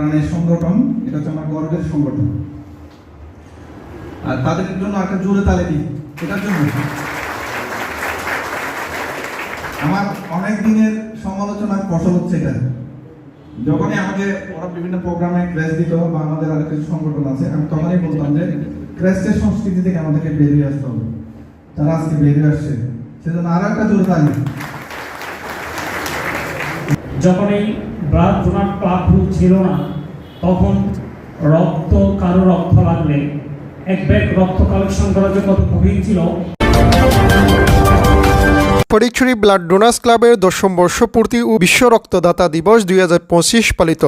প্রাণের সংগঠন, এটা হচ্ছে আমার গর্বের সংগঠন। আর তাদের জন্য একটা জোরে তালে দিই, এটার জন্য আমার অনেক দিনের সমালোচনার ফসল হচ্ছে এটা। যখনই আমাকে ওরা বিভিন্ন প্রোগ্রামে ক্রেস্ট দিত বা আমাদের আরো কিছু সংগঠন আছে, আমি তখনই বলতাম যে ক্রেস্টের সংস্কৃতি থেকে আমাদেরকে বেরিয়ে আসতে হবে। তারা আজকে বেরিয়ে আসছে, সেজন্য আরো একটা জোরে তালি। যখন এই ব্লাড ডোনার ক্লাব ছিল না, তখন কারো রক্ত লাগলে এক ব্যাগ রক্ত কালেকশন করা যে কত কঠিন ছিল। ফটিকছড়ি ব্লাড ডোনার্স ক্লাবের 10ম বর্ষপূর্তি ও বিশ্ব রক্তদাতা দিবস 2025 পালিত।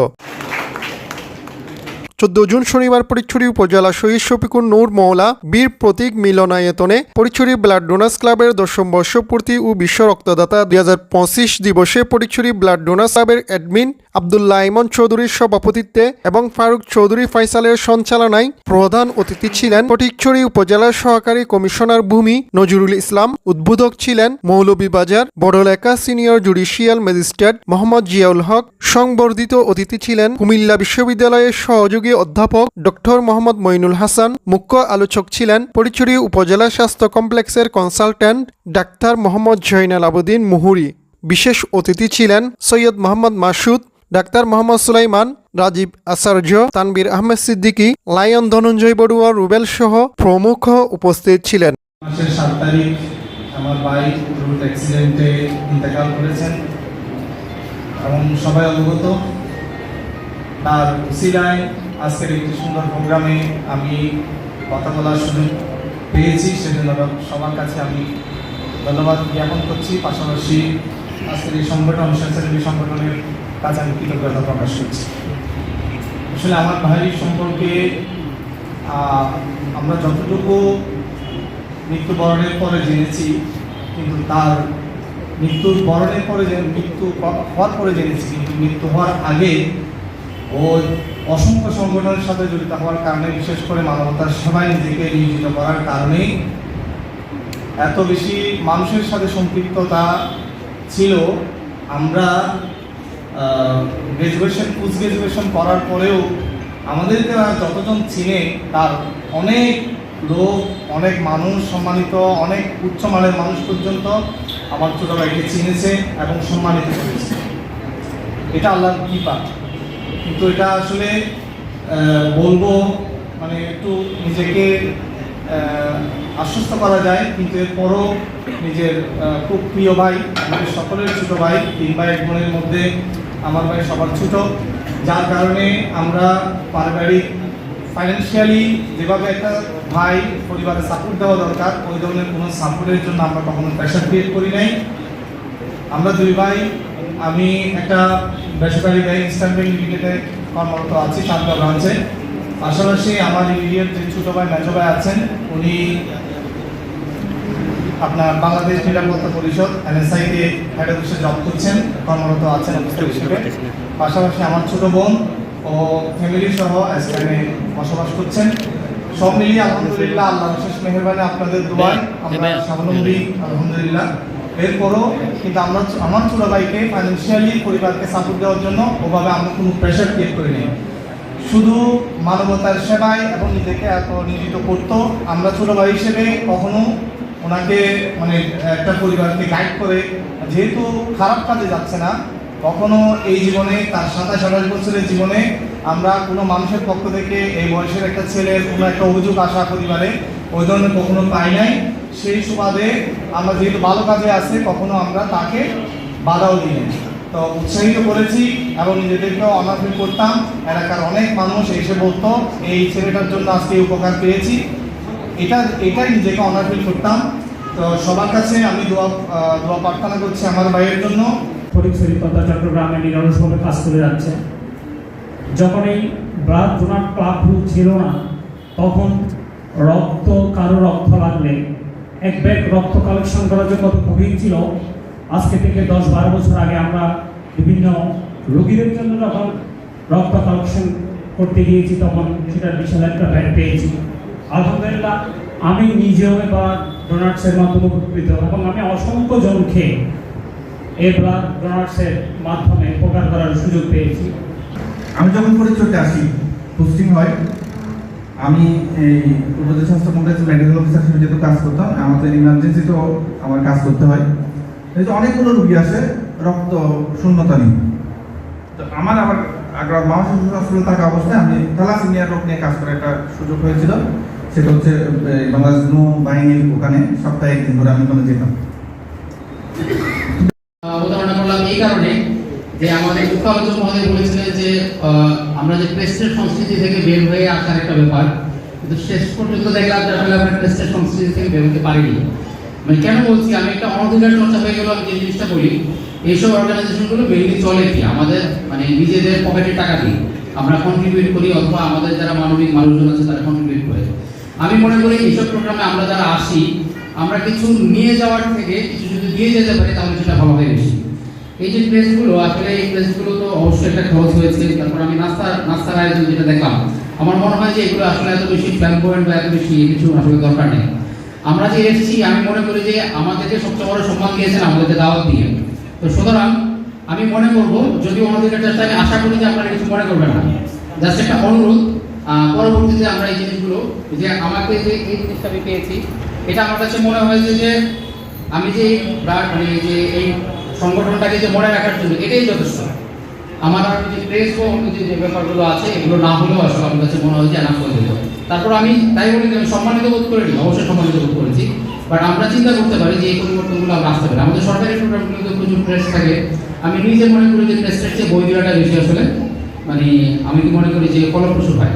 14 জুন শনিবার ফটিকছড়ি উপজেলা শহীদ শফিকুর নূর মওলা বীর প্রতীক মিলনায়তনে ফটিকছড়ি ব্লাড ডোনার্স ক্লাবের 10ম বর্ষপূর্তি ও বিশ্ব রক্তদাতা 2025 দিবসে ফটিকছড়ি ব্লাড ডোনার্স ক্লাবের অ্যাডমিন আব্দুল্লাহ ইমন চৌধুরীর সভাপতিত্বে এবং ফারুক চৌধুরী ফয়সালের সঞ্চালনায় প্রধান অতিথি ছিলেন ফটিকছড়ি উপজেলার সহকারী কমিশনার ভূমি নজরুল ইসলাম। উদ্বোধক ছিলেন Moulvibazar Barlekha senior judicial magistrate Mohammad Ziaul Haque. সংবর্ধিত অতিথি ছিলেন কুমিল্লা বিশ্ববিদ্যালয়ের সহযোগী অধ্যাপক ডক্টর মোহাম্মদ মইনুল হাসান। মুখ্য আলোচক ছিলেন ফটিকছড়ি উপজেলা স্বাস্থ্য কমপ্লেক্সের কনসালট্যান্ট ডাক্তার মোহাম্মদ জয়নাল আবেদিন মুহুরী। বিশেষ অতিথি ছিলেন সৈয়দ মোহাম্মদ মাসুদ, ডাক্তার মোহাম্মদ সুলাইমান, রাজীব আচার্য, তানবীর আহমেদ সিদ্দিকী, লায়ন ধনঞ্জয় বড়ুয়া, রুবেল সহ প্রমুখ উপস্থিত ছিলেন। মাসের 7 তারিখ আমার ভাই রোড অ্যাক্সিডেন্টে ইন্তেকাল করেছেন এবং সবাই অবগত। তার উসিলায় আজকের একটি সুন্দর প্রোগ্রামে আমি কথা বলার সুযোগ পেয়েছি, সেজন্য সবার কাছে আমি ধন্যবাদ জ্ঞাপন করছি। পাশাপাশি আজকের এই সংগঠন স্বেচ্ছাসেবী সংগঠনের কাছে আমি কৃতজ্ঞতা প্রকাশ করছি। আসলে আমার ভাইয়ের সম্পর্কে আমরা যতটুকু মৃত্যুবরণের পরে জেনেছি, কিন্তু তার মৃত্যুর বরণের পরে মৃত্যু হওয়ার পরে জেনেছি, কিন্তু মৃত্যু হওয়ার আগে ও অসংখ্য সংগঠনের সাথে জড়িত হওয়ার কারণে, বিশেষ করে মানবতার সেবায় নিজেকে নিয়োজিত করার কারণেই এত বেশি মানুষের সাথে সম্পৃক্ততা ছিল। আমরা পোস্ট গ্রাজুয়েশন করার পরেও আমাদেরকে যতজন চিনে, তার অনেক লোক, অনেক মানুষ, সম্মানিত অনেক উচ্চমানের মানুষ পর্যন্ত আমার ছোট ভাইকে চিনেছে এবং সম্মানিত করেছে। এটা আল্লাহর কৃপা। কিন্তু এটা আসলে বলবো মানে একটু নিজেকে আশ্বস্ত করা যায়, কিন্তু এরপরও নিজের খুব প্রিয় ভাই, আমাদের সকলের ছোট ভাই, 3 ভাই 1 বোনের মধ্যে আমার ভাই সবার ছোট, যার কারণে আমরা পারিবারিক ফাইন্যান্সিয়ালি যেভাবে একটা ভাই পরিবারে সাপোর্ট দেওয়া দরকার, ওই ধরনের কোনো সাপোর্টের জন্য আমরা কখনো প্রেশার ক্রিয়েট করি নাই। আমরা 2 ভাই, আমি একটা বেসরকারি ব্যাংক ইস্টার্ন ব্যাংক লিমিটেডে কর্মরত আছি সাতগাঁও ব্রাঞ্চে। পাশাপাশি আমার ইমিডিয়েট যে ছোটো ভাই মেজো ভাই আছেন, উনি আপনার বাংলাদেশ নিরাপত্তা পরিষদ NSI-তে হেড অফিসে জব করছেন, কর্মরত আছেন অফিসার হিসেবে। পাশাপাশি আমার ছোট বোন ও ফ্যামিলি সহ এখানে বসবাস করছেন। সব মিলিয়ে আলহামদুলিল্লাহ, আল্লাহর বিশেষ মেহেরবানি, আপনাদের দোয়ায় আমরা স্বাবলম্বী আলহামদুলিল্লাহ। এরপরও কিন্তু আমার ছোট ভাইকে ফাইন্যান্সিয়ালি পরিবারকে সাপোর্ট দেওয়ার জন্য ওভাবে আমরা কোনো প্রেশার ক্রিয়েট করি নাই, শুধু মানবতার সেবায় এবং নিজেকে এত নিয়োজিত করতো। আমরা ছোট ভাই হিসেবে কখনো ওনাকে মানে একটা পরিবারকে গাইড করে, যেহেতু খারাপ কাজে যাচ্ছে না, কখনো এই জীবনে তার 27-28 বছরের জীবনে আমরা কোনো মানুষের পক্ষ থেকে এই বয়সের একটা ছেলের কোনো একটা অভিযোগ আসা পরিবারে ওই ধরনের কখনো পাই নাই। সেই সুবাদে আমরা যেহেতু ভালো কাজে আছে, কখনো আমরা তাকে বাধাও দিই নাই, তো উৎসাহিত করেছি এবং নিজেদেরকেও অনার ফিল করতাম। এলাকার অনেক মানুষ এসে বলতো এই ছেলেটার জন্য আজকে উপকার পেয়েছি, এটাই নিজেকে অনার ফিল করতাম। তো সবার কাছে আমি দোয়া প্রার্থনা করছি আমার ভাইয়ের জন্য। ফটিকছড়ি তথা চট্টগ্রামে নিরলসভাবে কাজ করে যাচ্ছে। যখন এই ব্লাড ডোনার ক্লাব ছিল না, তখন কারো রক্ত লাগলে এক ব্যাগ রক্ত কালেকশন করা যে কত কঠিন ছিল। আজকে থেকে 10-12 বছর আগে আমরা বিভিন্ন রোগীদের জন্য যখন রক্ত কালেকশন করতে গিয়েছি, তখন সেটার বিশাল একটা ব্যাগ পেয়েছি। আলহামদুলিল্লাহ, আমি নিজেও ব্লাড ডোনার্সের মাধ্যমে উপকৃত এবং আমি অসংখ্য জনকে এই ব্লাড ডোনার্সের মাধ্যমে উপকার করার সুযোগ পেয়েছি। আমি যখন ফরিদপুরে আসি, পোস্টিং হয়, আমি এই উপজেলা স্বাস্থ্য কমপ্লেক্সে মেডিকেল অফিসার হিসেবে যেহেতু কাজ করতাম, আমাদের ইমার্জেন্সিতেও আমার কাজ করতে হয়। এই যে অনেকগুলো রুগী আসে রক্ত শূন্যতা নিয়ে, তো আমার আবার মা শিশু হাসপাতালে থাকা অবস্থায় আমি থ্যালাসেমিয়া রোগ নিয়ে কাজ করার একটা সুযোগ হয়েছিল। সেটা হচ্ছে বাংলাদেশ নৌ বাহিনীর ওখানে সপ্তাহে একদিন করে আমি ওখানে যেতাম। অবতারণা করলাম এই কারণে যে আমাদের মুখ্য আলোচক মহোদয় বলেছিলেন যে আমরা যে প্রেস্টের সংস্কৃতি থেকে বের হয়ে আসার একটা ব্যাপার, কিন্তু শেষ পর্যন্ত দেখলাম যে আসলে আমরা প্রেস্টের সংস্কৃতি থেকে বের হতে পারিনি। মানে কেন বলছি, আমি একটা অনধিকার চর্চা হয়ে গেল, আমি যে জিনিসটা বলি, এইসব অর্গানাইজেশনগুলো মেইনলি চলে কি আমাদের মানে নিজেদের পকেটের টাকা দিয়ে আমরা কন্ট্রিবিউট করি, অথবা আমাদের যারা মানবিক মানুষজন আছে তারা কন্ট্রিবিউট করে। আমি মনে করি এইসব প্রোগ্রামে আমরা যারা আসি, আমরা কিছু নিয়ে যাওয়ার থেকে কিছু যদি দিয়ে যেতে পারি তাহলে সেটা ভালো হয় বেশি। এই যে প্লেসগুলো, আসলে এই প্লেসগুলো তো অবশ্যই একটা খরচ হয়েছে। তারপর আমি নাস্তার আয়োজন যেটা দেখলাম, আমার মনে হয় যে এগুলো আসলে এত বেশি ফ্ল্যাম্পয়েন্ট বা এত বেশি কিছু আসলে দরকার নেই। আমরা যে এসেছি, আমি মনে করি যে আমাদেরকে সবচেয়ে বড় সম্মান দিয়েছেন আমাদেরকে দাওয়াত দিয়ে। তো সুতরাং আমি মনে করবো, যদি অন্যদিকের চেষ্টা, আমি আশা করি যে আপনারা কিছু মনে করবেন না, জাস্ট একটা অনুরোধ। পরবর্তীতে আমরা এই জিনিসগুলো, যে আমাকে যে এই জিনিসটা আমি পেয়েছি, এটা আমার কাছে মনে হয়েছে যে আমি যে মানে যে এই সংগঠনটাকে যে মনে রাখার জন্য এটাই যথেষ্ট। আমার আর যে প্রেস বা অন্য যে ব্যাপারগুলো আছে এগুলো না হলেও আসলে আমার কাছে মনে হয় যে এনাফ হয়ে যেত। তারপর আমি তাই বলি যে আমি সম্মানিত বোধ করিনি, অবশ্যই সম্মানিত বোধ করেছি, বাট আমরা চিন্তা করতে পারি যে এই পরিবর্তনগুলো আমরা আসতে পারি। আমাদের সরকারি প্রোগ্রামগুলোতে প্রচুর প্রেস থাকে, আমি নিজে মনে করি যে প্রেসের চেয়ে বই দেওয়াটা বেশি আসলে মানে আমি কি মনে করি যে ফলপ্রসূ হয়।